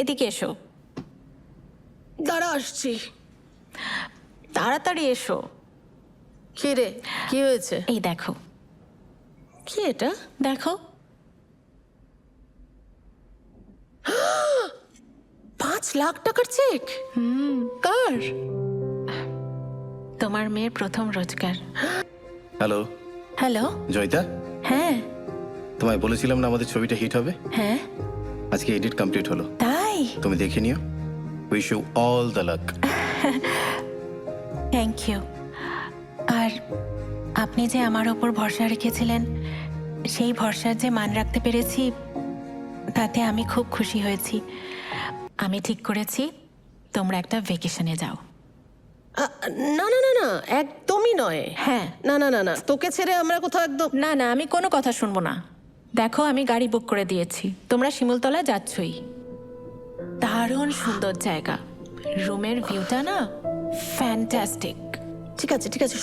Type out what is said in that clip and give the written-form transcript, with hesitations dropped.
এদিকে এসো। দাঁড়া আসছি। তাড়াতাড়ি এসো। কি রে, কি হয়েছে? এই দেখো, কি এটা? দেখো। 5 লাখ টাকার চেক? কার? তোমার মেয়ের প্রথম রোজগার। Hello hello. জয়িতা, হ্যাঁ তোমায় বলেছিলাম না আমাদের ছবিটা হিট হবে। হ্যাঁ, আজকে এডিট কমপ্লিট হলো, তাই? তুমি দেখে নিও। Wish you all the luck. Thank you. আর আপনি যে আমার ওপর ভরসা রেখেছিলেন, সেই ভরসার যে মান রাখতে পেরেছি, তাতে আমি খুব খুশি হয়েছি। আমি ঠিক করেছি তোমরা একটা ভেকেশনে যাও। না না না না, একদমই নয়। হ্যাঁ। না না না না, তোকে ছেড়ে আমরা কোথাও একদম। না না, আমি কোনো কথা শুনবো না। দেখো, আমি গাড়ি বুক করে দিয়েছি, তোমরা শিমুলতলা যাচ্ছই। দারুণ সুন্দর জায়গা, রুমের ভিউটা না ফ্যান্টাস্টিক। ঠিক আছে ঠিক আছে,